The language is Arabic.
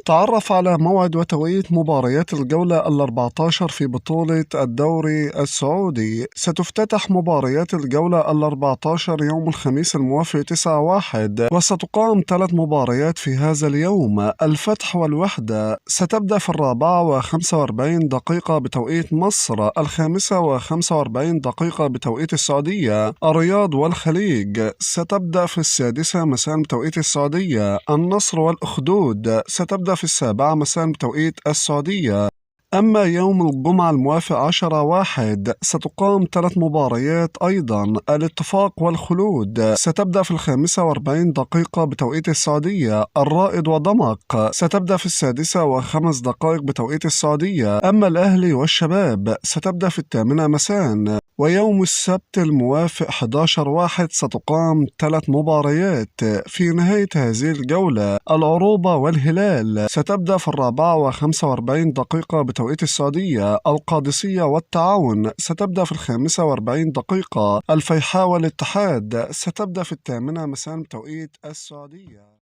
تعرف على موعد وتوقيت مباريات الجولة ال14 في بطولة الدوري السعودي. ستفتتح مباريات الجولة ال14 يوم الخميس الموافق 9/1، وستقام 3 مباريات في هذا اليوم. الفتح والوحدة ستبدأ في 4:45 بتوقيت مصر، 5:45 بتوقيت السعودية. الرياض والخليج ستبدأ في 6 مساء بتوقيت السعودية. النصر والأخدود ستبدأ في 7 مساء بتوقيت السعودية. أما يوم الجمعة الموافق 10/1 ستقام 3 مباريات أيضا. الاتفاق والخلود ستبدأ في 45 بتوقيت السعودية. الرائد ودمق ستبدأ في 6:05 بتوقيت السعودية. أما الأهلي والشباب ستبدأ في 8 مساء. ويوم السبت الموافق 11/1 ستقام 3 مباريات. في نهاية هذه الجولة العروبة والهلال ستبدأ في 4:45 بتوقيت السعودية. القادسية والتعاون ستبدأ في 45 دقيقة. الفيحاء والاتحاد ستبدأ في 8 مساء بتوقيت السعودية.